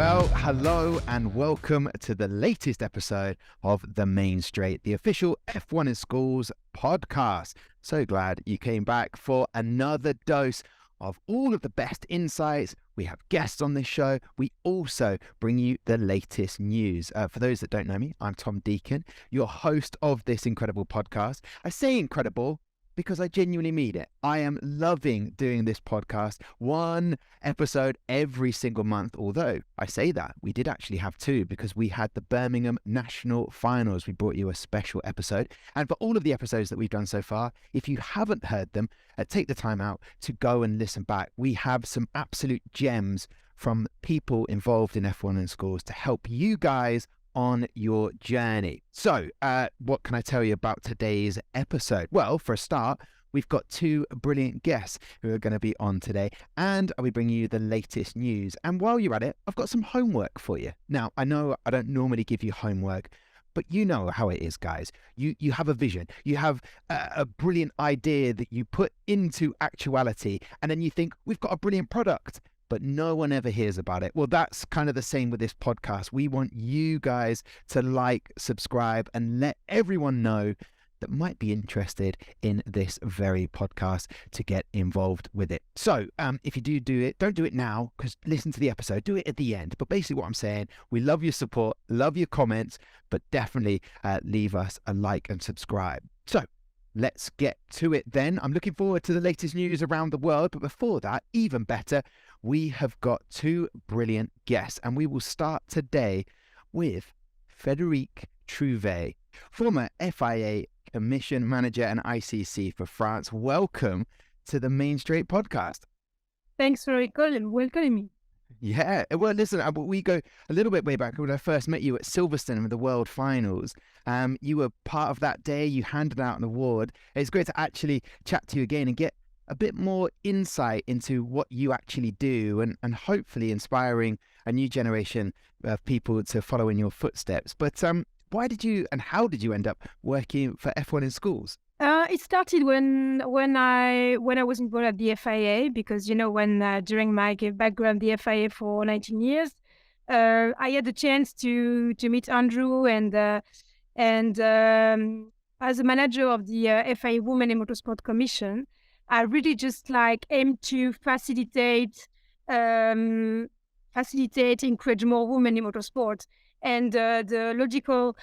Well, hello and welcome to the latest episode of The Main Straight, the official F1 in Schools podcast. So glad you came back for another dose of all of the best insights. We have guests on this show. We also bring you the latest news. For those that don't know me, I'm Tom Deacon, your host of this incredible podcast. I say incredible because I genuinely mean it. I am loving doing this podcast, one episode every single month. Although I say that, we did actually have two because we had the Birmingham National Finals. We brought you a special episode. And for all of the episodes that we've done so far, if you haven't heard them, take the time out to go and listen back. We have some absolute gems from people involved in F1 in schools to help you guys on your journey. So what can I tell you about today's episode? Well, for a start, we've got two brilliant guests who are going to be on today, and I'll be bringing you the latest news. And while you're at it, I've got some homework for you. Now, I know I don't normally give you homework, but you know how it is, guys. You have a vision, you have a brilliant idea that you put into actuality, and then you think, we've got a brilliant product, but no one ever hears about it. Well, that's kind of the same with this podcast. We want you guys to like, subscribe, and let everyone know that might be interested in this very podcast to get involved with it. So if you do it, don't do it now, because listen to the episode, do it at the end. But basically what I'm saying, we love your support, love your comments, but definitely leave us a like and subscribe. So let's get to it then. I'm looking forward to the latest news around the world. But before that, even better, we have got two brilliant guests. And we will start today with Frederique Trouvé, former FIA Commission Manager and ICC for France. Welcome to the Main Straight podcast. Thanks for welcoming me. Yeah, well, listen, we go a little bit way back when I first met you at Silverstone with the World Finals. You were part of that day. You handed out an award. It's great to actually chat to you again and get a bit more insight into what you actually do, and hopefully inspiring a new generation of people to follow in your footsteps. But why did you and how did you end up working for F1 in schools? It started when I was involved at the FIA, because during my background the FIA for 19 years, I had the chance to meet Andrew and as a manager of the FIA Women in Motorsport Commission, I really just aim to facilitate, encourage more women in motorsport, and the logical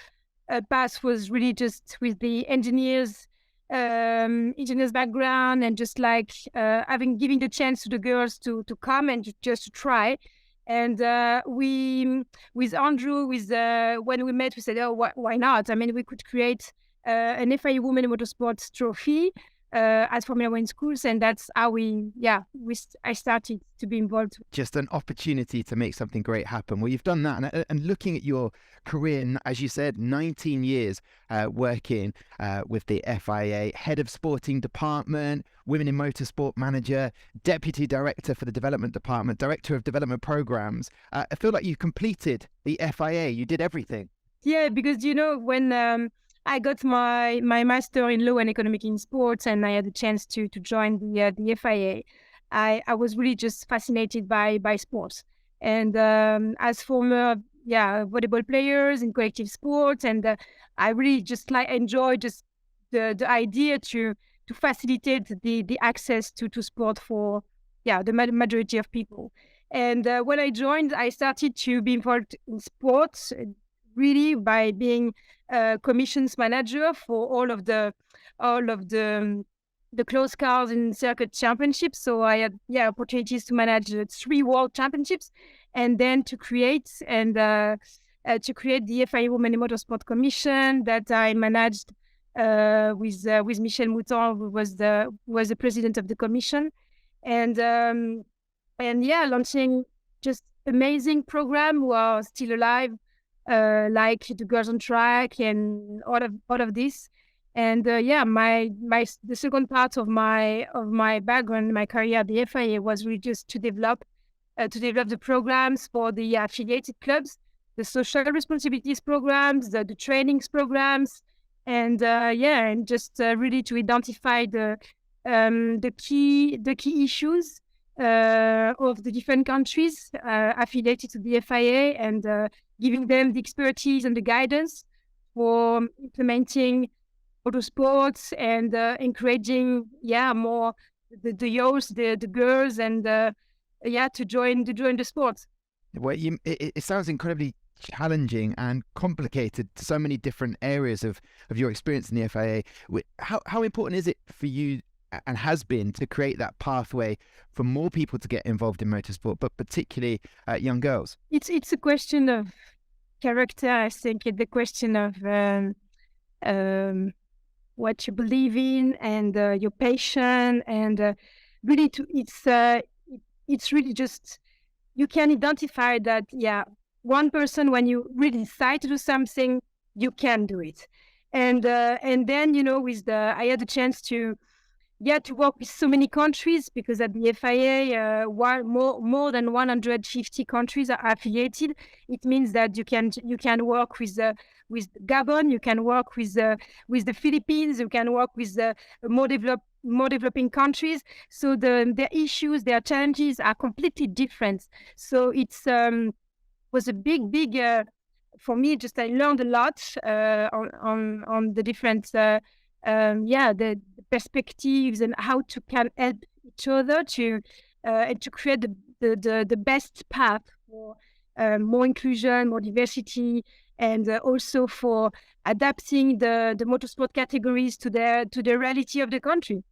path was really just with the engineers background, and just giving the chance to the girls to come and just to try. And we, with Andrew, when we met, we said, oh, why not? I mean, we could create an FIA Women in Motorsports trophy at Formula One schools, and that's how I started to be involved. Just an opportunity to make something great happen. Well, you've done that, and looking at your career, as you said, 19 years working with the FIA, head of sporting department, women in motorsport manager, deputy director for the development department, director of development programs. I feel like you completed the FIA. You did everything. Yeah, because when I got my master in law and economic in sports, and I had the chance to join the FIA. I was really just fascinated by sports, and as former volleyball players in collective sports, and I really just enjoy just the idea to facilitate the access to sport for the majority of people. And when I joined, I started to be involved in sports, really by being commissions manager for all of the closed cars in circuit championships. So I had opportunities to manage 3 world championships, and then to create the FIA Women in Motorsport Commission that I managed with Michel Mouton, who was the president of the commission, and launching just amazing program who are still alive, like the Girls on Track and all of this. And the second part of my background, my career at the FIA, was really just to develop the programs for the affiliated clubs, the social responsibilities programs, the trainings programs, and just really to identify the key issues of the different countries affiliated to the FIA, and giving them the expertise and the guidance for implementing motorsports, and encouraging more the youth, the girls, and to join the sport. Well, it sounds incredibly challenging and complicated. So many different areas of your experience in the FIA. How important is it for you, and has been, to create that pathway for more people to get involved in motorsport, but particularly young girls? It's a question of character. I think it's the question of what you believe in, and your passion, and really it's really just, you can identify that one person, when you really decide to do something, you can do it. And then I had the chance to work with so many countries, because at the FIA, more than 150 countries are affiliated. It means that you can work with Gabon, you can work with the Philippines, you can work with more developing countries. So their issues, their challenges are completely different. So it's was a big for me. Just I learned a lot on the different the perspectives, and how to can help each other to and to create the best path for more inclusion, more diversity, and also for adapting the motorsport categories to the reality of the country.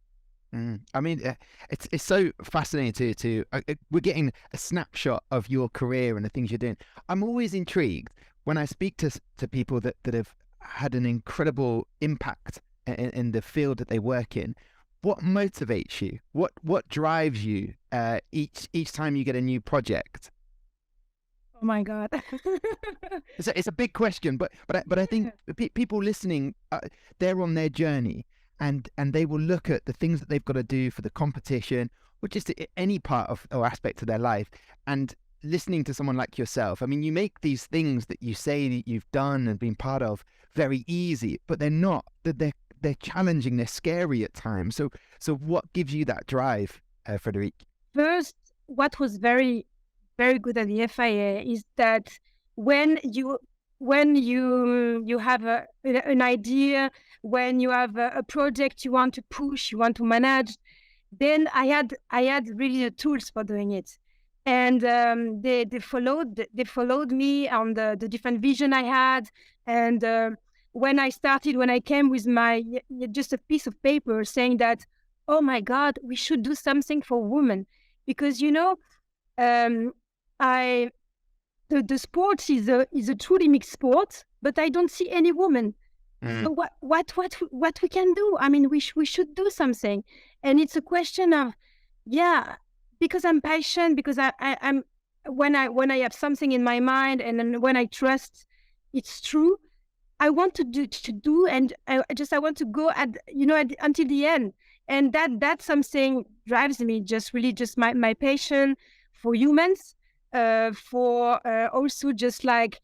I mean, it's so fascinating to we're getting a snapshot of your career and the things you're doing. I'm always intrigued when I speak to people that have had an incredible impact in the field that they work in. What motivates you? What drives you each time you get a new project? Oh my God. It's a big question, but I think people listening, they're on their journey, and they will look at the things that they've got to do for the competition, or just any part of or aspect of their life, and listening to someone like yourself. I mean, you make these things that you say that you've done and been part of very easy, but they're not. They're challenging. They're scary at times. So what gives you that drive, Frederique? First, what was very, very good at the FIA is that when you have an idea, when you have a project you want to push, you want to manage, then I had really the tools for doing it. And they followed me on the different vision I had. And when I came with my just a piece of paper saying that, oh my God, we should do something for women, because the sport is a truly mixed sport, but I don't see any woman. So what we can do? I mean, we should do something. And it's a question of because I'm passionate, because I'm when I have something in my mind, and then when I trust it's true, I want to do, and I want to go until the end. And that's something drives me, just my passion for humans, for also just like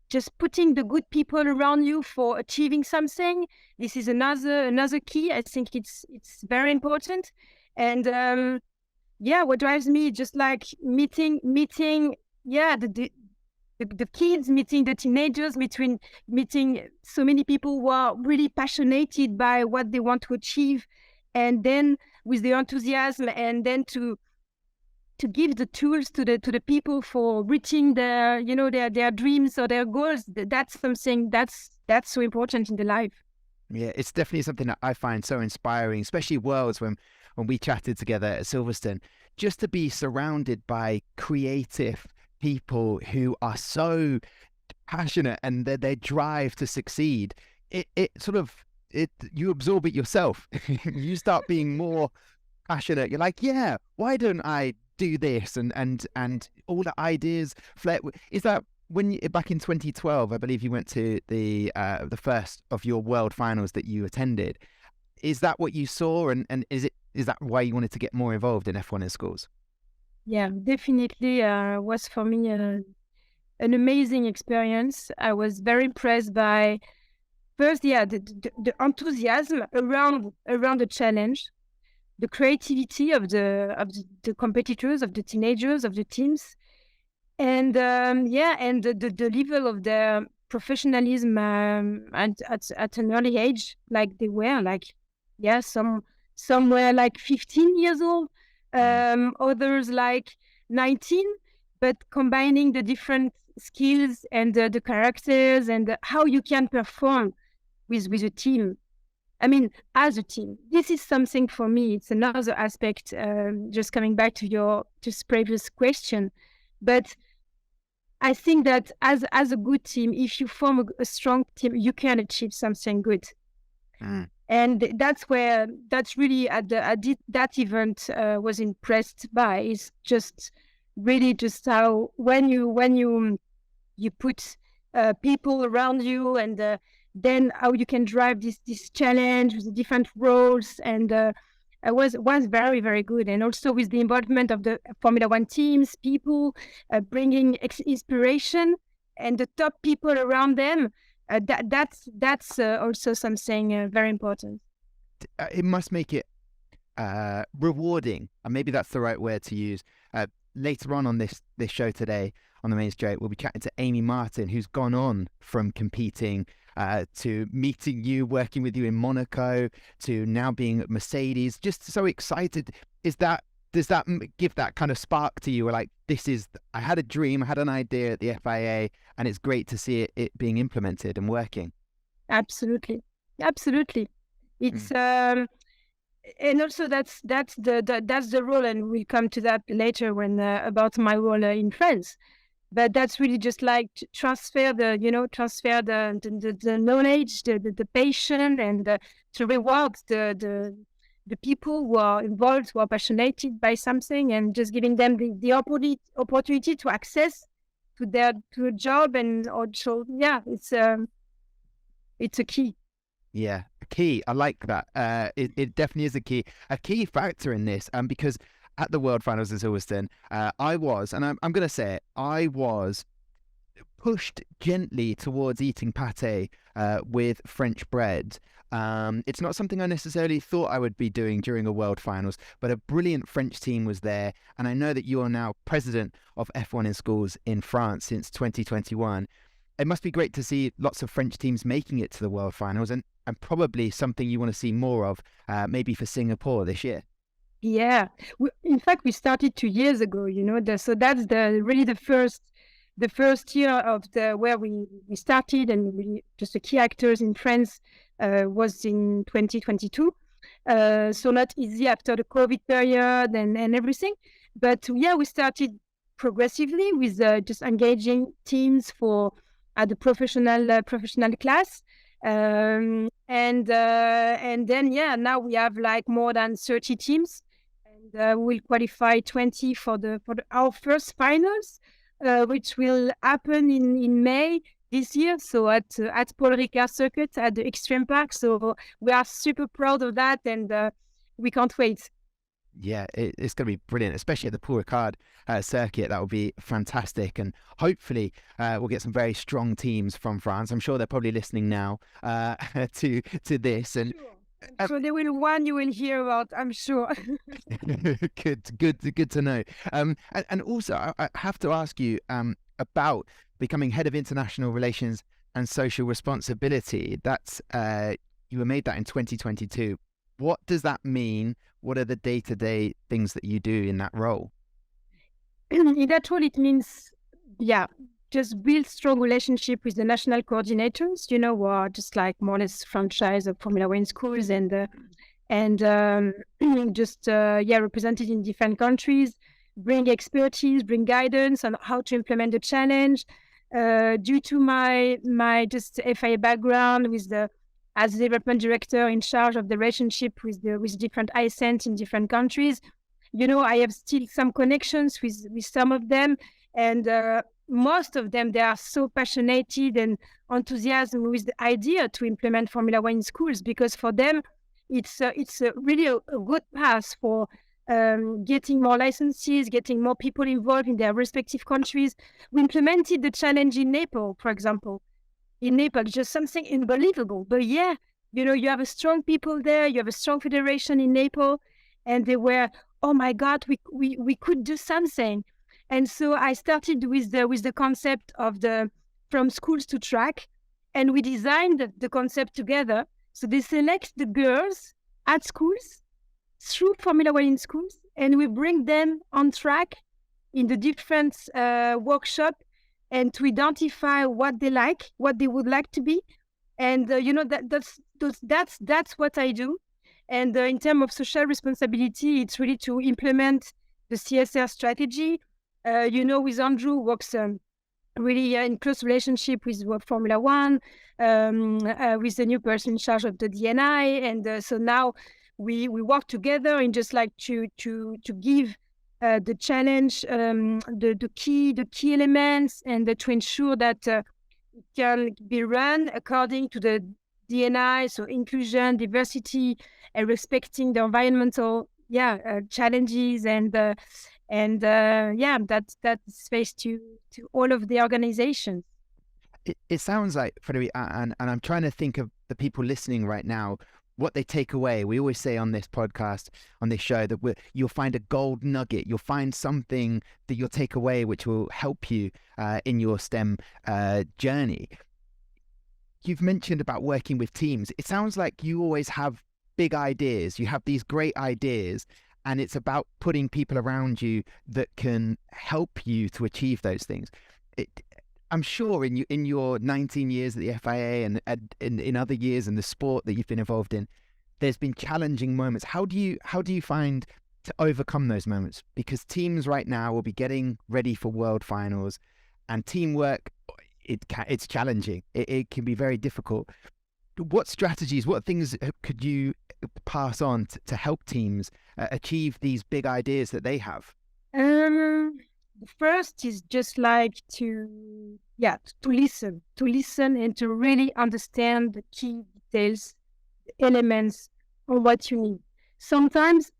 just putting the good people around you for achieving something. This is another key. I think it's very important. And what drives me, just like meeting the kids, meeting the teenagers, meeting so many people who are really passionate by what they want to achieve, and then with the enthusiasm, and then to give the tools to the people for reaching their dreams or their goals. That's something that's so important in the life. Yeah, it's definitely something that I find so inspiring, especially Worlds, when we chatted together at Silverstone, just to be surrounded by creative people who are so passionate, and their drive to succeed. You absorb it yourself. You start being more passionate. You're like, yeah, why don't I do this? And all the ideas flare. Is that when back in 2012, I believe you went to the first of your world finals that you attended? Is that what you saw, and is that why you wanted to get more involved in F1 in schools? Yeah, definitely was for me an amazing experience. I was very impressed by first, the enthusiasm around the challenge. the creativity of the competitors, of the teenagers, of the teams, and and the level of their professionalism at an early age, like they were like, some were like 15 years old, others like 19, but combining the different skills and the characters and how you can perform with a team. I mean, as a team, this is something for me. It's another aspect. Just coming back to your previous question, but I think that as a good team, if you form a strong team, you can achieve something good. And that's really that event was impressed by, is just really just how when you put people around you, and then how you can drive this challenge with the different roles, and it was very, very good. And also with the involvement of the Formula One teams, people bringing inspiration and the top people around them. That's also something very important. It must make it rewarding, and maybe that's the right word to use. Later on this show today on the Main Straight, we'll be chatting to Amy Martin, who's gone on from competing to meeting you, working with you in Monaco, to now being at Mercedes. Just so excited. Does that give that kind of spark to you? Or like, I had a dream, I had an idea at the FIA, and it's great to see it being implemented and working. Absolutely. It's and also that's the role, and we'll come to that later when about my role in France. But that's really just like to transfer the knowledge, the passion, and to reward the people who are involved, who are passionate by something, and just giving them the opportunity to access to a job. And also, it's a key. Yeah, a key. I like that. It definitely is a key factor in this. Because at the World Finals in Silverstone, I was, and I'm going to say it, I was pushed gently towards eating pate with French bread. It's not something I necessarily thought I would be doing during a World Finals, but a brilliant French team was there. And I know that you are now president of F1 in Schools in France since 2021. It must be great to see lots of French teams making it to the World Finals, and probably something you want to see more of, maybe for Singapore this year. Yeah, in fact, we started 2 years ago. So that's really the first year of where we started, and really just the key actors in France was in 2022. So not easy after the COVID period and everything, but we started progressively with just engaging teams at the professional class. And then now we have like more than 30 teams, and we'll qualify 20 for our first finals, which will happen in May this year. So at Paul Ricard circuit at the Extreme Park. So we are super proud of that, and we can't wait. Yeah, it's going to be brilliant, especially at the Paul Ricard circuit. That will be fantastic, and hopefully we'll get some very strong teams from France. I'm sure they're probably listening now to this, and so there will one you will hear about, I'm sure. Good to know. And also I have to ask you about becoming head of international relations and social responsibility. That's you were made that in 2022. What does that mean? What are the day-to-day things that you do in that role? In that role, it means, just build strong relationship with the national coordinators, who are just like more or less franchise of Formula One schools, and just represented in different countries, bring expertise, bring guidance on how to implement the challenge. Due to my just FIA background as the development director in charge of the relationship with different ISNs in different countries, I have still some connections with some of them, and most of them, they are so passionate and enthusiastic with the idea to implement Formula One in schools, because for them, it's really a good path for getting more licenses, getting more people involved in their respective countries. We implemented the challenge in Nepal, for example. In Nepal, just something unbelievable. But you have a strong people there. You have a strong federation in Nepal, and they were, oh my God, we could do something. And so I started with the concept of the from schools to track, and we designed the concept together. So they select the girls at schools through Formula One in schools, and we bring them on track in the different workshop, and to identify what they like, what they would like to be. And that's what I do. And in terms of social responsibility, it's really to implement the CSR strategy. With Andrew, works really in close relationship with Formula One, with the new person in charge of the D&I. And so now we work together in just like to give the challenge, the key elements, and to ensure that it can be run according to the D&I, so inclusion, diversity, and respecting the environmental challenges that's faced to all of the organizations. It sounds like, Frederique, and I'm trying to think of the people listening right now, what they take away. We always say on this podcast, on this show, that you'll find a gold nugget. You'll find something that you'll take away which will help you in your STEM journey. You've mentioned about working with teams. It sounds like you always have big ideas. You have these great ideas, and it's about putting people around you that can help you to achieve those things. I'm sure in your 19 years at the FIA and in other years in the sport that you've been involved in, there's been challenging moments. How do you find to overcome those moments? Because teams right now will be getting ready for world finals, and teamwork, it's challenging. It can be very difficult. What strategies, what things could you pass on to help teams achieve these big ideas that they have? The first is just like to listen and to really understand the key details, the elements on what you need. Sometimes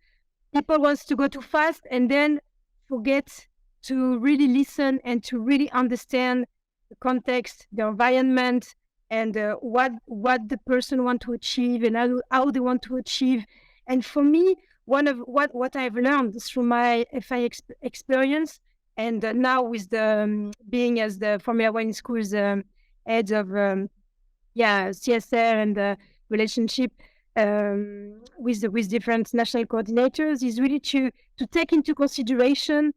people want to go too fast and then forget to really listen and to really understand the context, the environment, and what the person want to achieve and how they want to achieve. And for me, one of what I've learned through my FIA experience, and now with the being as the Formula One schools head of CSR and the relationship with different national coordinators, is really to take into consideration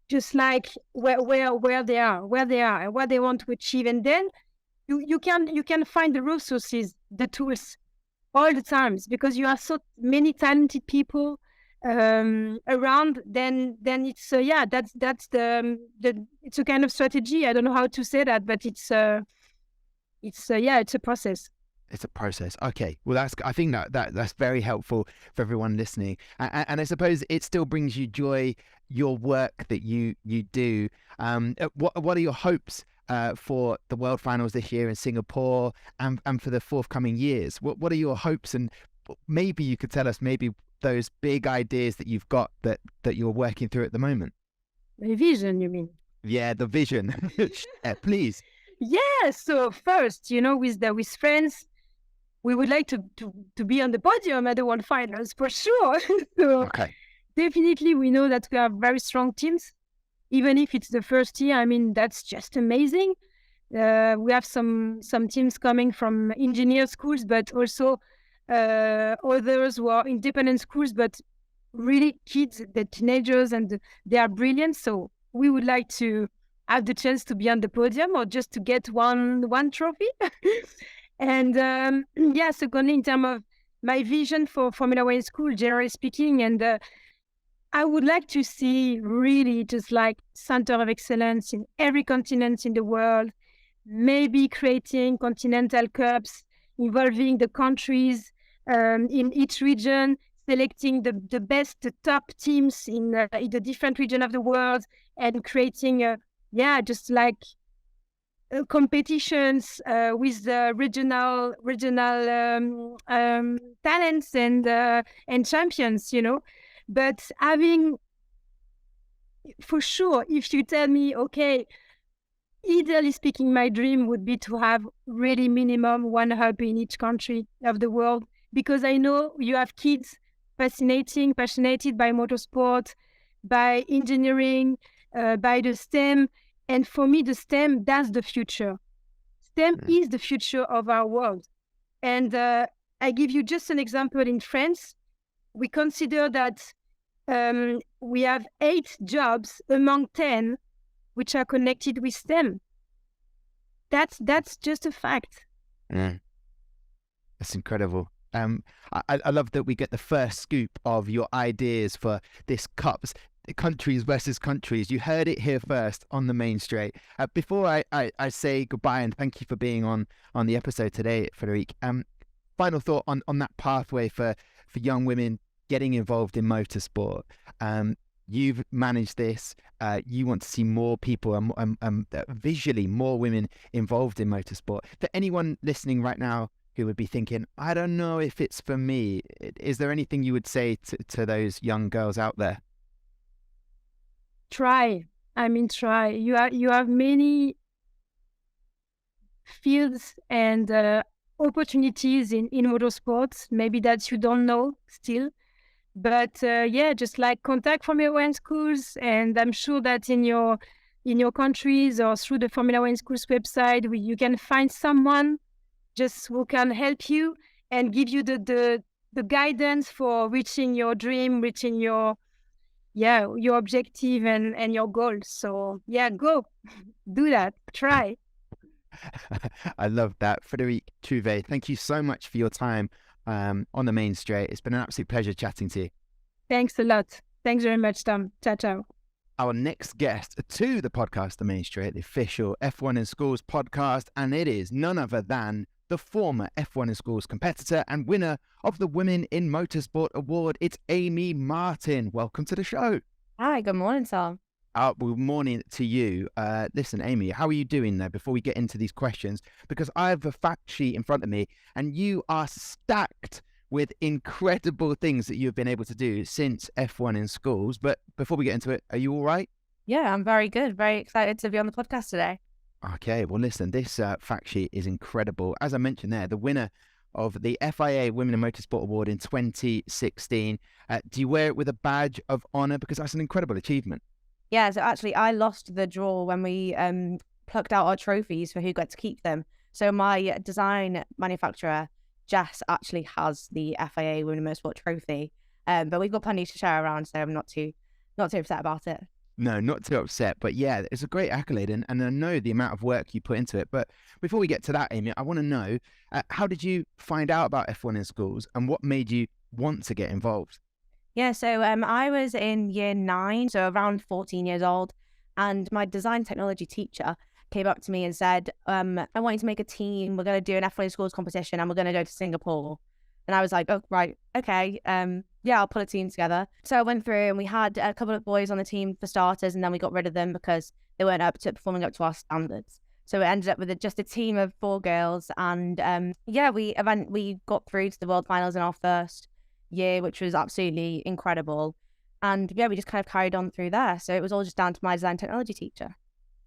just like where they are and what they want to achieve, and then you can find the resources, the tools, all the times, because you have so many talented people around. Then it's that's the it's a kind of strategy. I don't know how to say that, but it's a process. It's a process. Okay. Well, I think that's very helpful for everyone listening. And I suppose it still brings you joy, your work that you do. What are your hopes for the World Finals this year in Singapore and for the forthcoming years? What are your hopes? And maybe you could tell us maybe those big ideas that you've got that you're working through at the moment. The vision, you mean? Yeah, the vision. Please. Yeah. So first, with friends, we would like to be on the podium at the World Finals for sure. So okay. Definitely, we know that we have very strong teams. Even if it's the first year, I mean, that's just amazing. We have some teams coming from engineer schools, but also others who are independent schools, but really kids, the teenagers, and they are brilliant. So we would like to have the chance to be on the podium or just to get one trophy. And secondly, in terms of my vision for Formula One school, generally speaking, and I would like to see really just like center of excellence in every continent in the world, maybe creating continental cups involving the countries in each region, selecting the best, the top teams in the different region of the world, and creating just like competitions with the regional talents and champions, But having, for sure, if you tell me, okay, ideally speaking, my dream would be to have really minimum one hub in each country of the world, because I know you have kids fascinated by motorsport, by engineering, by the STEM. And for me, the STEM, that's the future. STEM is the future of our world. And I give you just an example. In France, we consider that we have 8 jobs among 10 which are connected with STEM. That's just a fact. That's incredible. I love that we get the first scoop of your ideas for this cups, countries versus countries. You heard it here first on the Main Straight. Before I say goodbye and thank you for being on the episode today, Frederique, final thought on that pathway for young women getting involved in motorsport. You've managed this. You want to see more people and visually more women involved in motorsport. For anyone listening right now who would be thinking, I don't know if it's for me, is there anything you would say to those young girls out there? Try. Try. You have many fields and opportunities in motorsports, maybe that you don't know still. But just like contact Formula One schools, and I'm sure that in your countries or through the Formula One schools website, you can find someone just who can help you and give you the guidance for reaching your dream, reaching your objective and your goals. So go do that. Try. I love that. Frederique Trouvé, thank you so much for your time on the Main Straight. It's been an absolute pleasure chatting to you. Thanks a lot. Thanks very much, Tom. Ciao, ciao. Our next guest to the podcast, The Main Straight, the official F1 in Schools podcast, and it is none other than the former F1 in Schools competitor and winner of the Women in Motorsport Award. It's Amy Martin. Welcome to the show. Hi, good morning, Tom. Good morning to you. Listen, Amy, how are you doing there before we get into these questions? Because I have a fact sheet in front of me and you are stacked with incredible things that you've been able to do since F1 in Schools. But before we get into it, are you all right? Yeah, I'm very good. Very excited to be on the podcast today. Okay, well, listen, this fact sheet is incredible. As I mentioned there, the winner of the FIA Women in Motorsport Award in 2016. Do you wear it with a badge of honor? Because that's an incredible achievement. Yeah, so actually I lost the draw when we plucked out our trophies for who got to keep them. So my design manufacturer, Jess, actually has the FIA Women in Motorsport trophy. But we've got plenty to share around, so I'm not too upset about it. No, not too upset. But yeah, it's a great accolade and I know the amount of work you put into it. But before we get to that, Amy, I want to know, how did you find out about F1 in Schools and what made you want to get involved? Yeah, so I was in year 9, so around 14 years old, and my design technology teacher came up to me and said, I want you to make a team. We're going to do an F1 in Schools competition and we're going to go to Singapore. And I was like, oh, right, okay. Yeah, I'll put a team together. So I went through and we had a couple of boys on the team for starters, and then we got rid of them because they weren't performing up to our standards. So it ended up with just a team of 4 girls. And we got through to the World Finals in our first year, which was absolutely incredible. And yeah, we just kind of carried on through there. So it was all just down to my design technology teacher.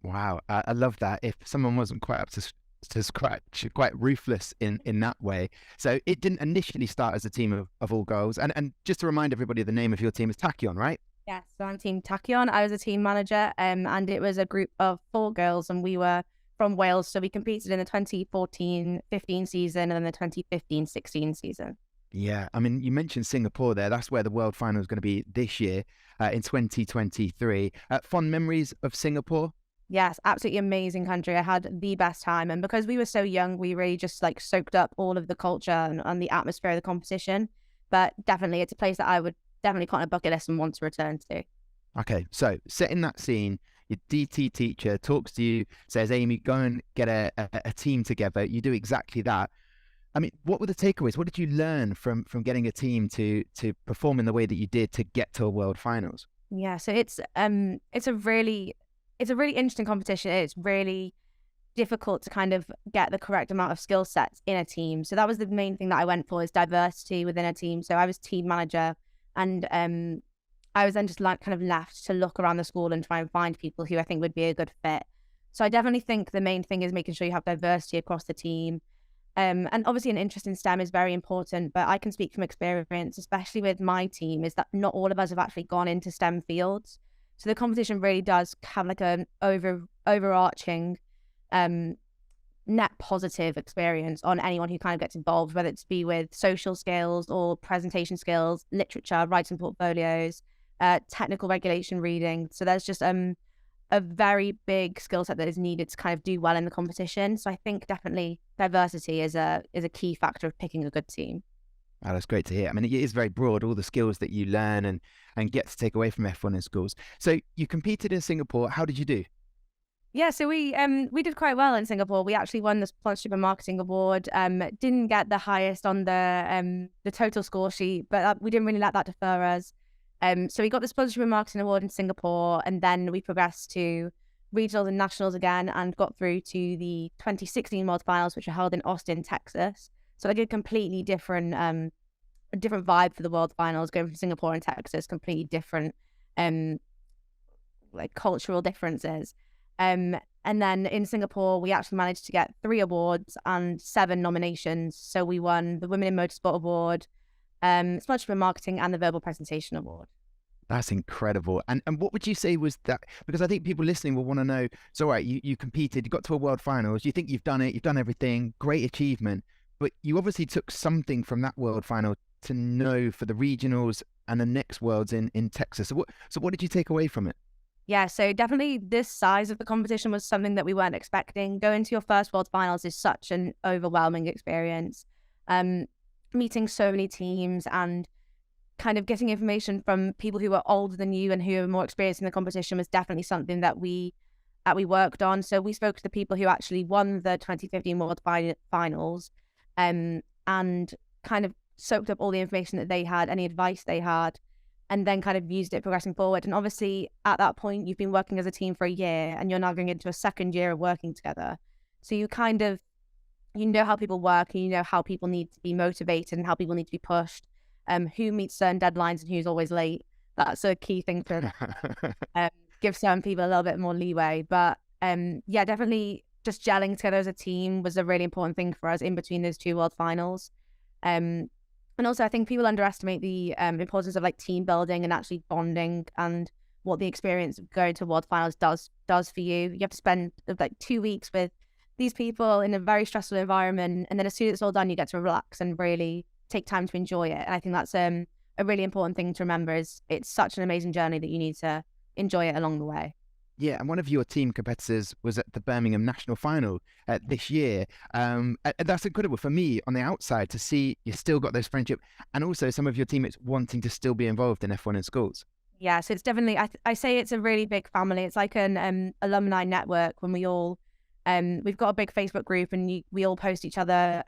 Wow, I love that. If someone wasn't quite up to scratch, quite ruthless in that way. So it didn't initially start as a team of all girls. And just to remind everybody, the name of your team is Tachyon, right? Yes, so I'm Team Tachyon. I was a team manager, and it was a group of 4 girls, and we were from Wales. So we competed in the 2014-15 season and then the 2015-16 season. Yeah, I mean, you mentioned Singapore there. That's where the World Final is going to be this year in 2023. Fond memories of Singapore? Yes, absolutely amazing country. I had the best time. And because we were so young, we really just like soaked up all of the culture and the atmosphere of the competition. But definitely, it's a place that I would definitely put on a bucket list and want to return to. Okay, so setting that scene, your DT teacher talks to you, says, Amy, go and get a team together. You do exactly that. I mean, what were the takeaways? What did you learn from getting a team to perform in the way that you did to get to a World Finals? Yeah, so it's a really interesting competition. It's really difficult to kind of get the correct amount of skill sets in a team. So that was the main thing that I went for, is diversity within a team. So I was team manager, and I was then just like kind of left to look around the school and try and find people who I think would be a good fit. So I definitely think the main thing is making sure you have diversity across the team. And obviously an interest in STEM is very important, but I can speak from experience, especially with my team, is that not all of us have actually gone into STEM fields. So the competition really does have like an overarching net positive experience on anyone who kind of gets involved, whether it's be with social skills or presentation skills, literature, writing portfolios, technical regulation reading. So there's just a very big skill set that is needed to kind of do well in the competition. So I think definitely diversity is a key factor of picking a good team. Oh, that's great to hear. I mean, it is very broad, all the skills that you learn and get to take away from F1 in schools. So you competed in Singapore. How did you do? Yeah, so we did quite well in Singapore. We actually won the sponsorship and marketing award. Didn't get the highest on the total score sheet, but we didn't really let that defer us. So we got the sponsorship and marketing award in Singapore, and then we progressed to regionals and nationals again, and got through to the 2016 World Finals, which were held in Austin, Texas. So like a completely different a different vibe for the World Finals, going from Singapore and Texas, completely different like cultural differences. And then in Singapore, we actually managed to get 3 awards and 7 nominations. So we won the Women in Motorsport Award, Sponsorship and Marketing, and the Verbal Presentation Award. That's incredible. And what would you say was that? Because I think people listening will want to know, so all right, you competed, you got to a World Finals, you think you've done it, you've done everything, great achievement, but you obviously took something from that World Final to know for the regionals and the next Worlds in Texas. So what did you take away from it? Yeah, so definitely this size of the competition was something that we weren't expecting. Going to your first World Finals is such an overwhelming experience. Meeting so many teams and kind of getting information from people who are older than you and who are more experienced in the competition was definitely something that we worked on. So we spoke to the people who actually won the 2015 World Finals and kind of soaked up all the information that they had, any advice they had, and then kind of used it progressing forward. And obviously at that point, you've been working as a team for a year and you're now going into a second year of working together. So you kind of, you know how people work and you know how people need to be motivated and how people need to be pushed, who meets certain deadlines and who's always late. That's a key thing to give certain people a little bit more leeway. But yeah, definitely just gelling together as a team was a really important thing for us in between those 2 World Finals. And also, I think people underestimate the importance of like team building and actually bonding and what the experience of going to World Finals does for you. You have to spend like 2 weeks with these people in a very stressful environment, and then as soon as it's all done, you get to relax and really take time to enjoy it. And I think that's a really important thing to remember. Is it's such an amazing journey that you need to enjoy it along the way. Yeah, and one of your team competitors was at the Birmingham National Final this year. And that's incredible for me on the outside to see you still got those friendship and also some of your teammates wanting to still be involved in F1 in schools. Yeah, so it's definitely, I say it's a really big family. It's like an alumni network when we all, we've got a big Facebook group and we all post each other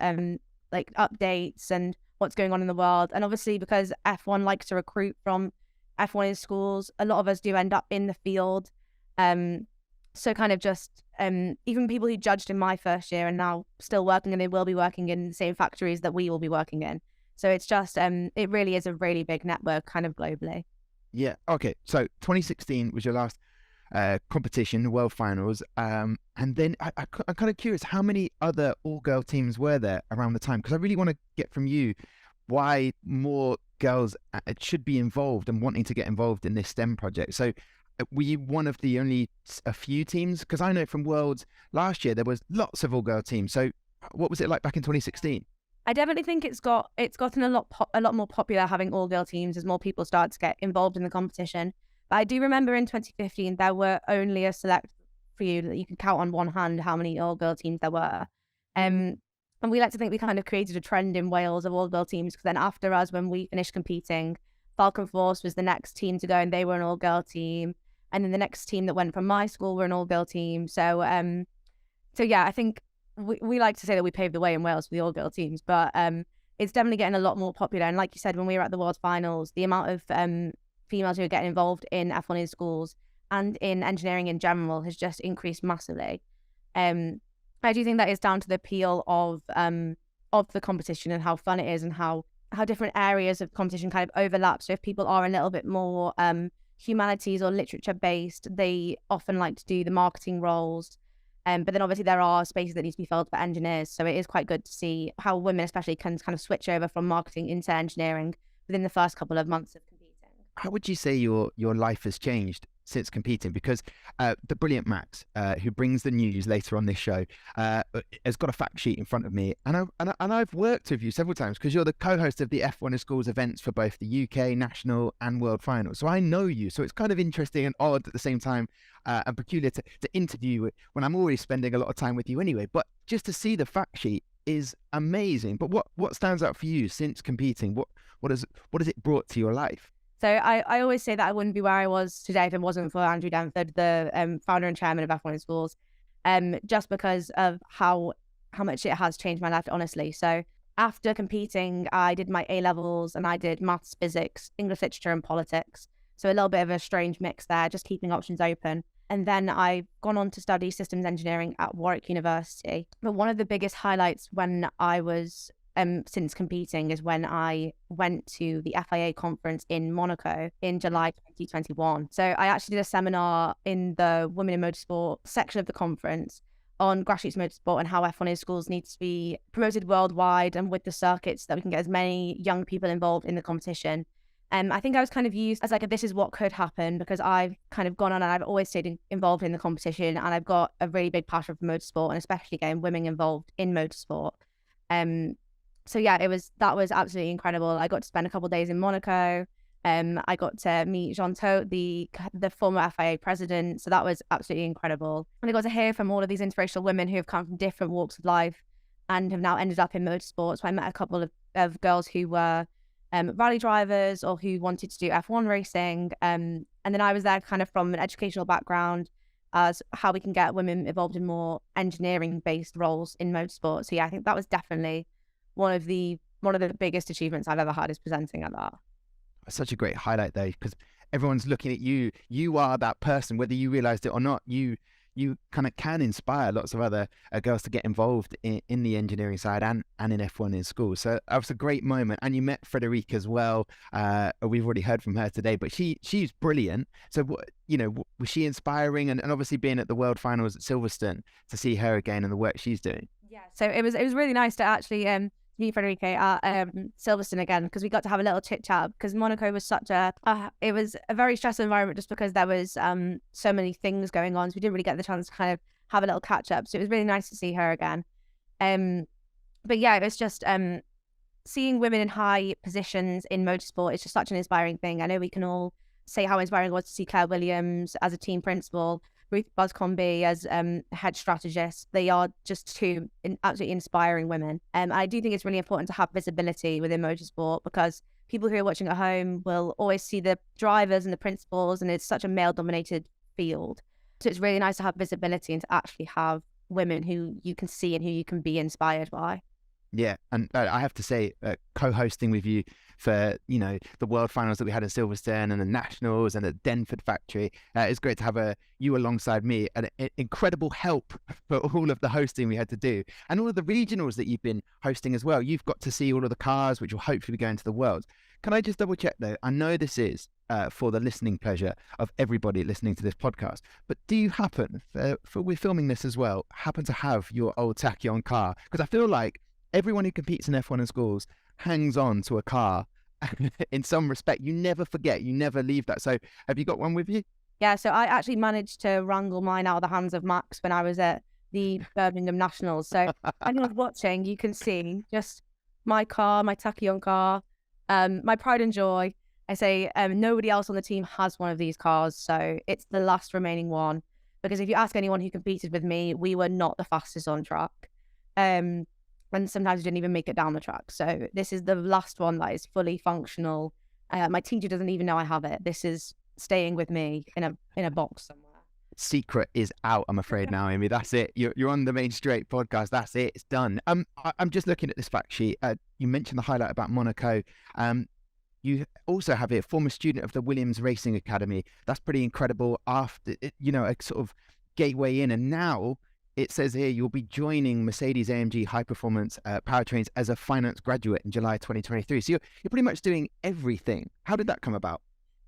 like updates and what's going on in the world. And obviously because F1 likes to recruit from F1 in schools, a lot of us do end up in the field. So kind of just even people who judged in my first year and now still working, and they will be working in the same factories that we will be working in. So it's just it really is a really big network kind of globally. Yeah. Okay. So 2016 was your last competition, the World Finals. And then I'm kind of curious, how many other all-girl teams were there around the time? Because I really want to get from you why more girls should be involved and wanting to get involved in this STEM project. So were you one of the only a few teams? Because I know from Worlds last year there was lots of all-girl teams. So what was it like back in 2016? I definitely think it's gotten a lot more popular having all-girl teams as more people start to get involved in the competition. But I do remember in 2015 there were only a select few that you can count on one hand how many all-girl teams there were. And we like to think we kind of created a trend in Wales of all-girl teams, because then after us, when we finished competing, Falcon Force was the next team to go and they were an all-girl team. And then the next team that went from my school were an all-girl team. So yeah, I think we like to say that we paved the way in Wales for the all-girl teams, but it's definitely getting a lot more popular. And like you said, when we were at the World Finals, the amount of females who are getting involved in F1 in schools and in engineering in general has just increased massively. I do think that is down to the appeal of the competition and how fun it is and how different areas of competition kind of overlap. So if people are a little bit more humanities or literature based, they often like to do the marketing roles. But then obviously there are spaces that need to be filled for engineers. So it is quite good to see how women especially can kind of switch over from marketing into engineering within the first couple of months of competing. How would you say your life has changed since competing? Because the brilliant Max, who brings the news later on this show, has got a fact sheet in front of me, and I've worked with you several times because you're the co-host of the F1 in Schools events for both the UK national and world finals. So I know you. So it's kind of interesting and odd at the same time, and peculiar to interview you when I'm already spending a lot of time with you anyway. But just to see the fact sheet is amazing. But what stands out for you since competing? What has it brought to your life? So I always say that I wouldn't be where I was today if it wasn't for Andrew Denford, the founder and chairman of F1 in Schools, just because of how much it has changed my life, honestly. So after competing, I did my A-levels and I did maths, physics, English literature and politics. So a little bit of a strange mix there, just keeping options open. And then I've gone on to study systems engineering at Warwick University. But one of the biggest highlights when I was since competing is when I went to the FIA conference in Monaco in July 2021. So I actually did a seminar in the Women in Motorsport section of the conference on grassroots motorsport and how F1 in Schools needs to be promoted worldwide and with the circuits that we can get as many young people involved in the competition. I think I was kind of used as like this is what could happen because I've kind of gone on and I've always stayed involved in the competition and I've got a really big passion for motorsport and especially getting women involved in motorsport. So yeah, that was absolutely incredible. I got to spend a couple of days in Monaco. I got to meet Jean Todt, the former FIA president. So that was absolutely incredible. And I got to hear from all of these inspirational women who have come from different walks of life and have now ended up in motorsport. So I met a couple of girls who were rally drivers or who wanted to do F1 racing. And then I was there kind of from an educational background as how we can get women involved in more engineering-based roles in motorsport. So yeah, I think that was definitely one of the biggest achievements I've ever had is presenting at that. Such a great highlight though, because everyone's looking at you. You are that person, whether you realized it or not. You kind of can inspire lots of other girls to get involved in the engineering side and in F1 in Schools. So that was a great moment. And you met Frederique as well. We've already heard from her today, but she's brilliant. So was she inspiring? And obviously being at the World Finals at Silverstone, to see her again and the work she's doing. Yeah, so it was really nice to actually meet Frederique at Silverstone again, because we got to have a little chit chat, because Monaco was such it was a very stressful environment just because there was so many things going on, so we didn't really get the chance to kind of have a little catch up. So it was really nice to see her again. But yeah, it was just seeing women in high positions in motorsport is just such an inspiring thing. I know we can all say how inspiring it was to see Claire Williams as a team principal, Ruth Buscombe as head strategist. They are just two absolutely inspiring women. I do think it's really important to have visibility within motorsport, because people who are watching at home will always see the drivers and the principals, and it's such a male-dominated field. So it's really nice to have visibility and to actually have women who you can see and who you can be inspired by. Yeah, and I have to say, co-hosting with you for the World Finals that we had in Silverstone and the Nationals and the Denford factory, it's great to have you alongside me. An incredible help for all of the hosting we had to do, and all of the regionals that you've been hosting as well. You've got to see all of the cars, which will hopefully be going to the Worlds. Can I just double check though? I know this is for the listening pleasure of everybody listening to this podcast, but do you happen, we're filming this as well, happen to have your old Tachyon car? Because I feel like everyone who competes in F1 in Schools hangs on to a car in some respect. You never forget, you never leave that. So have you got one with you? Yeah, so I actually managed to wrangle mine out of the hands of Max when I was at the Birmingham Nationals. So anyone watching, you can see just my car, my Tachyon car, my pride and joy. I say nobody else on the team has one of these cars, so it's the last remaining one. Because if you ask anyone who competed with me, we were not the fastest on track. And sometimes we didn't even make it down the track. So this is the last one that is fully functional. My teacher doesn't even know I have it. This is staying with me in a box somewhere. Secret is out, I'm afraid now, Amy. That's it. You're on the Main Straight podcast. That's it. It's done. I'm just looking at this fact sheet. You mentioned the highlight about Monaco. You also have a former student of the Williams Racing Academy. That's pretty incredible. After a sort of gateway in, and now it says here you'll be joining Mercedes-AMG High Performance Powertrains as a finance graduate in July 2023. So you're pretty much doing everything. How did that come about?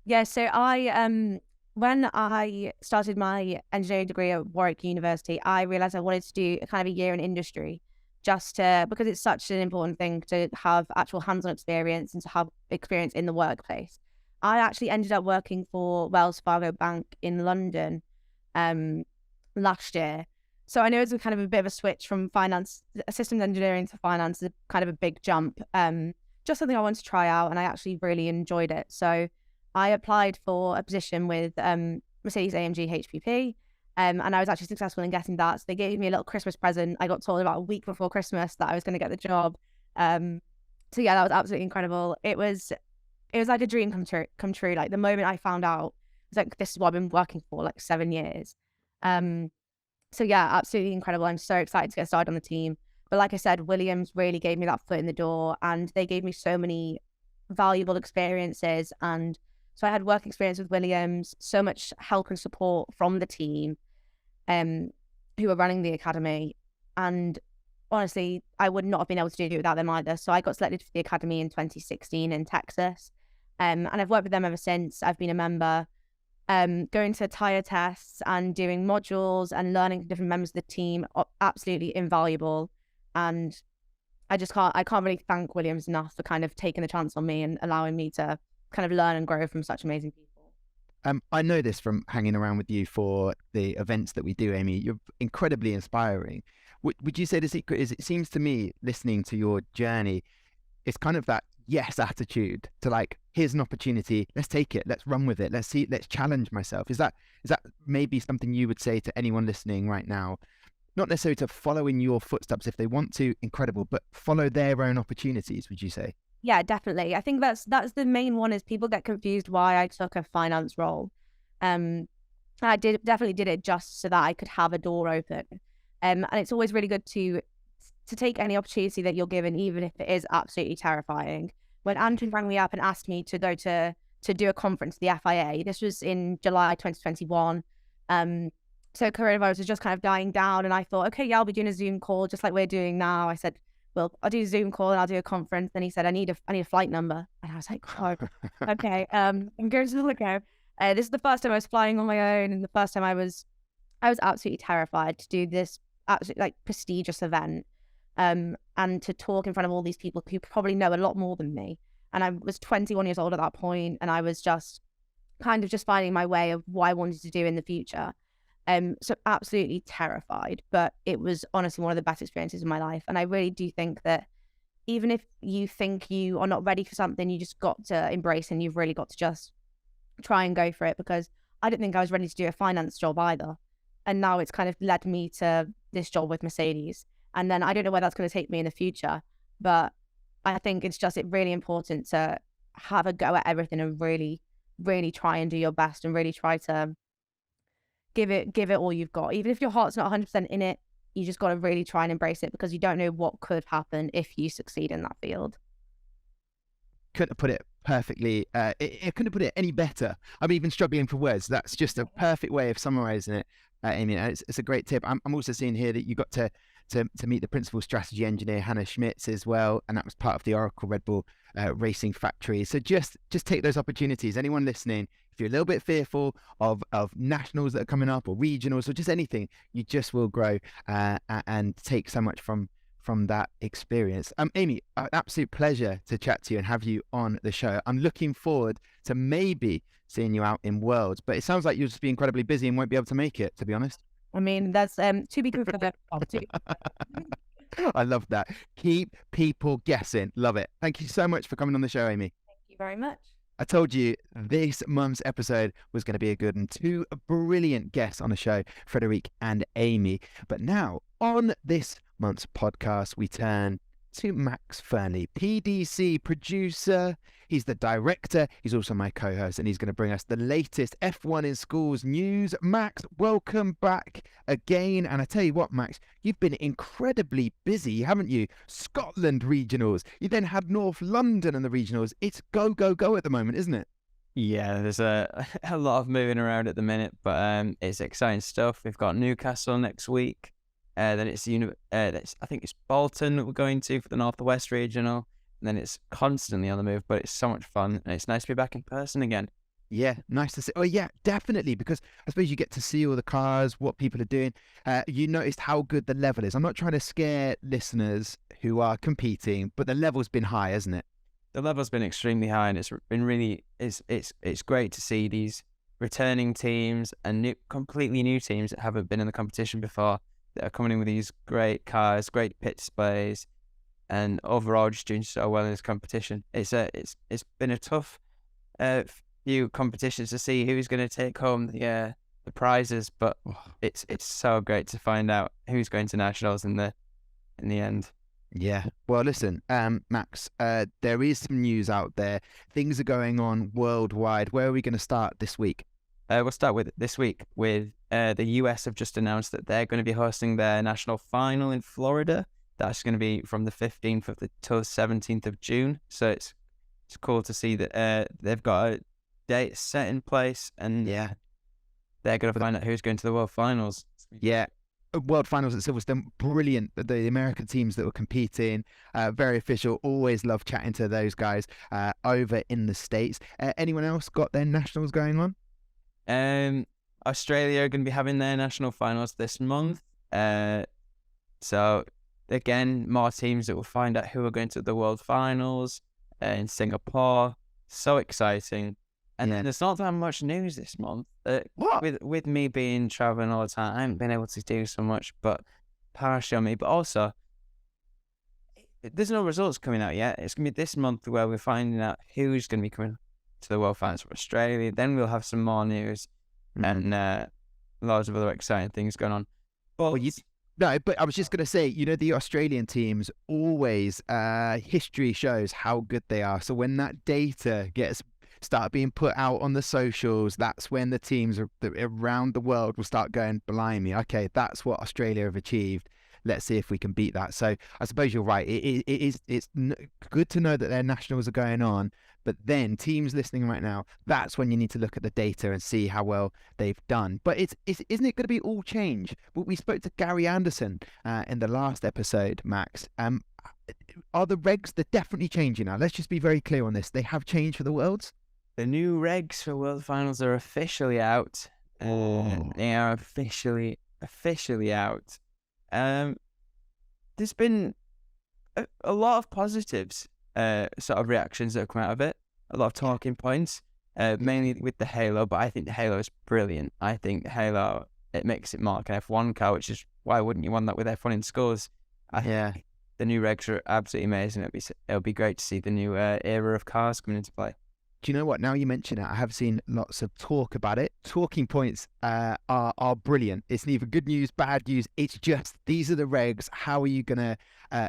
Yeah, so I when I started my engineering degree at Warwick University, I realized I wanted to do a kind of a year in industry because it's such an important thing to have actual hands-on experience and to have experience in the workplace. I actually ended up working for Wells Fargo Bank in London last year. So I know it's a kind of a bit of a switch from systems engineering to finance, is kind of a big jump. Just something I wanted to try out, and I actually really enjoyed it. So I applied for a position with Mercedes-AMG HPP, and I was actually successful in getting that. So they gave me a little Christmas present. I got told about a week before Christmas that I was going to get the job. So yeah, that was absolutely incredible. It was like a dream come true. Like the moment I found out, it was like, this is what I've been working for like 7 years. So yeah, absolutely incredible. I'm so excited to get started on the team. But like I said, Williams really gave me that foot in the door, and they gave me so many valuable experiences. And so I had work experience with Williams, so much help and support from the team who were running the academy. And honestly, I would not have been able to do it without them either. So I got selected for the academy in 2016 in Texas. And I've worked with them ever since. I've been a member, going to tire tests and doing modules and learning from different members of the team, absolutely invaluable. And I can't really thank Williams enough for kind of taking the chance on me and allowing me to kind of learn and grow from such amazing people. I know this from hanging around with you for the events that we do, Amy. You're incredibly inspiring. Would you say the secret is, it seems to me, listening to your journey, it's kind of that yes attitude to like, here's an opportunity, let's take it, let's run with it, let's challenge myself. Is that maybe something you would say to anyone listening right now? Not necessarily to follow in your footsteps if they want to, incredible, but follow their own opportunities, would you say? Yeah, definitely. I think that's the main one, is people get confused why I took a finance role. I definitely did it just so that I could have a door open. And it's always really good to take any opportunity that you're given, even if it is absolutely terrifying. When Andrew rang me up and asked me to go to do a conference, the FIA, this was in July 2021. So coronavirus was just kind of dying down, and I thought, okay, yeah, I'll be doing a Zoom call just like we're doing now. I said, well, I'll do a Zoom call and I'll do a conference. Then he said, I need a flight number. And I was like, oh, okay. I'm going to look out. This is the first time I was flying on my own, and the first time I was absolutely terrified to do this absolutely like prestigious event, and to talk in front of all these people who probably know a lot more than me. And I was 21 years old at that point, and I was just kind of just finding my way of what I wanted to do in the future. So absolutely terrified, but it was honestly one of the best experiences of my life. And I really do think that even if you think you are not ready for something, you just got to embrace, and you've really got to just try and go for it, because I didn't think I was ready to do a finance job either. And now it's kind of led me to this job with Mercedes. And then I don't know where that's going to take me in the future, but I think it's really important to have a go at everything and really, really try and do your best, and really try to give it all you've got. Even if your heart's not 100% in it, you just got to really try and embrace it, because you don't know what could happen if you succeed in that field. Couldn't have put it perfectly. It couldn't have put it any better. I'm even struggling for words. That's just a perfect way of summarizing it, Amy. It's a great tip. I'm also seeing here that you got to meet the principal strategy engineer, Hannah Schmitz, as well, and that was part of the Oracle Red Bull Racing Factory. So just take those opportunities. Anyone listening, if you're a little bit fearful of nationals that are coming up, or regionals, or just anything, you just will grow and take so much from that experience. Amy, an absolute pleasure to chat to you and have you on the show. I'm looking forward to maybe seeing you out in Worlds, but it sounds like you'll just be incredibly busy and won't be able to make it, to be honest. I mean, that's to be confirmed. I love that. Keep people guessing. Love it. Thank you so much for coming on the show, Amy. Thank you very much. I told you this month's episode was going to be a good one. Two brilliant guests on the show, Frederique and Amy. But now, on this month's podcast, we turn to Max Fernley, PDC producer. He's the director. He's also my co-host, and he's going to bring us the latest F1 in Schools news. Max, welcome back again. And I tell you what, Max, you've been incredibly busy, haven't you? Scotland regionals. You then had North London and the regionals. It's go, go, go at the moment, isn't it? Yeah, there's a lot of moving around at the minute, but it's exciting stuff. We've got Newcastle next week. Then it's I think it's Bolton that we're going to for the North West Regional. And then it's constantly on the move, but it's so much fun, and it's nice to be back in person again. Yeah, nice to see. Oh, yeah, definitely. Because I suppose you get to see all the cars, what people are doing. You noticed how good the level is. I'm not trying to scare listeners who are competing, but the level's been high, hasn't it? The level's been extremely high, and it's been really it's great to see these returning teams and completely new teams that haven't been in the competition before that are coming in with these great cars, great pit displays, and overall just doing so well in this competition. It's been a tough few competitions to see who's going to take home the prizes, but it's so great to find out who's going to nationals in the end. Yeah. Well, listen, Max, there is some news out there. Things are going on worldwide. Where are we going to start this week? We'll start with this week with the US have just announced that they're going to be hosting their national final in Florida. That's going to be from the 15th till the 17th of June. So it's cool to see that they've got a date set in place, and they're going to find out who's going to the World Finals. Yeah. World Finals at Silverstone, brilliant. The American teams that were competing, very official. Always love chatting to those guys over in the States. Anyone else got their nationals going on? Australia are going to be having their national finals this month. So again, more teams that will find out who are going to the World Finals in Singapore. So exciting. And then there's not that much news this month. With me being traveling all the time, I haven't been able to do so much, but partially on me. But also, there's no results coming out yet. It's going to be this month where we're finding out who's going to be coming to the World Finals for Australia. Then we'll have some more news and loads of other exciting things going on. But No, but I was just going to say, the Australian teams always, history shows how good they are. So when that data start being put out on the socials, that's when the teams around the world will start going, blimey, okay, that's what Australia have achieved. Let's see if we can beat that. So I suppose you're right. It's good to know that their nationals are going on, but then teams listening right now, that's when you need to look at the data and see how well they've done. But isn't it going to be all change? We spoke to Gary Anderson in the last episode, Max. Are the regs, they're definitely changing now. Let's just be very clear on this. They have changed for the Worlds. The new regs for World Finals are officially out. They are officially out. There's been a lot of positives, sort of reactions that have come out of it. A lot of talking points, mainly with the Halo. But I think the Halo is brilliant. I think the Halo, it makes it more like an F1 car, which is why wouldn't you want that with F1 in schools? I think the new regs are absolutely amazing. It'll be great to see the new era of cars coming into play. Do you know what? Now you mention it, I have seen lots of talk about it. Talking points are brilliant. It's neither good news, bad news. It's just, these are the regs. How are you going to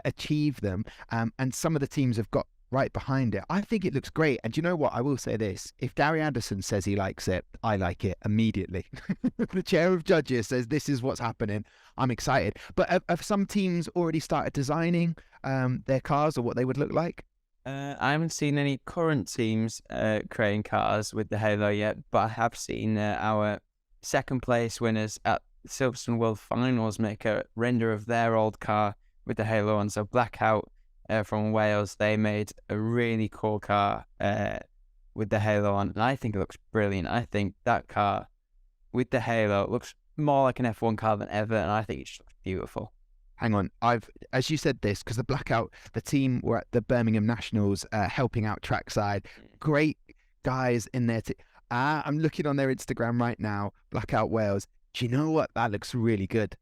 achieve them? And some of the teams have got right behind it. I think it looks great. And do you know what? I will say this. If Gary Anderson says he likes it, I like it immediately. The chair of judges says this is what's happening. I'm excited. But have some teams already started designing their cars or what they would look like? I haven't seen any current teams creating cars with the Halo yet, but I have seen our second place winners at Silverstone World Finals make a render of their old car with the Halo on. So Blackout from Wales, they made a really cool car with the Halo on, and I think it looks brilliant. I think that car with the Halo looks more like an F1 car than ever, and I think it just looks beautiful. Hang on, as you said this, because the Blackout, the team were at the Birmingham Nationals helping out trackside. Great guys in there. I'm looking on their Instagram right now, Blackout Wales. Do you know what? That looks really good.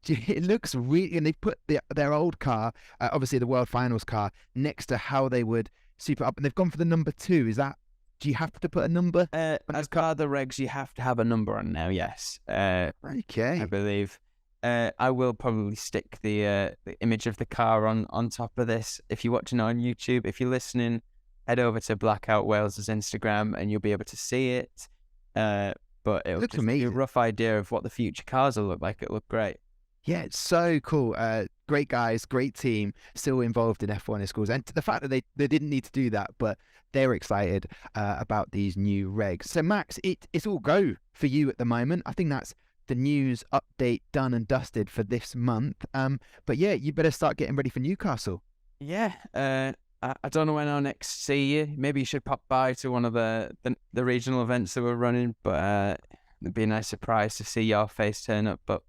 It looks really, and they've put their old car, obviously the World Finals car, next to how they would super up, and they've gone for the number 2. Is that? Do you have to put a number? As part of the regs, you have to have a number on now. Yes. Okay. I believe. I will probably stick the image of the car on top of this. If you're watching on YouTube, if you're listening, head over to Blackout Wales' Instagram and you'll be able to see it. But it'll Looks just give you a amazing. rough idea of what the future cars will look like. It'll look great. Yeah, it's so cool. Great guys, great team, still involved in F1 in schools. And the fact that they didn't need to do that, but they're excited about these new regs. So Max, it's all go for you at the moment. I think that's the news update done and dusted for this month. But yeah, you better start getting ready for Newcastle. Yeah, I don't know when I'll next see you. Maybe you should pop by to one of the regional events that we're running, but it'd be a nice surprise to see your face turn up. But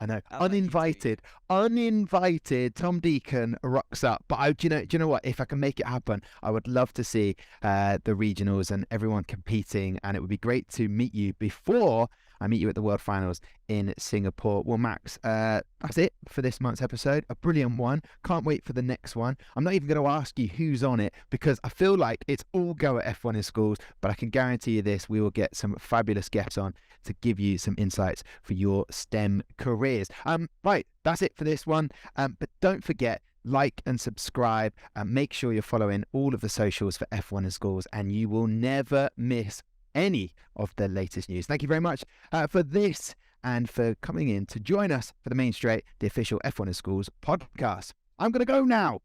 I know, uninvited. Tom Deacon rocks up. But do you know what? If I can make it happen, I would love to see the regionals and everyone competing, and it would be great to meet you before I meet you at the World Finals in Singapore. Well, Max, that's it for this month's episode. A brilliant one. Can't wait for the next one. I'm not even going to ask you who's on it because I feel like it's all go at F1 in schools, but I can guarantee you this, we will get some fabulous guests on to give you some insights for your STEM careers. Right, that's it for this one. But don't forget, like and subscribe, and make sure you're following all of the socials for F1 in schools, and you will never miss any of the latest news. Thank you very much for this and for coming in to join us for the Main Straight, the official F1 in Schools podcast. I'm going to go now.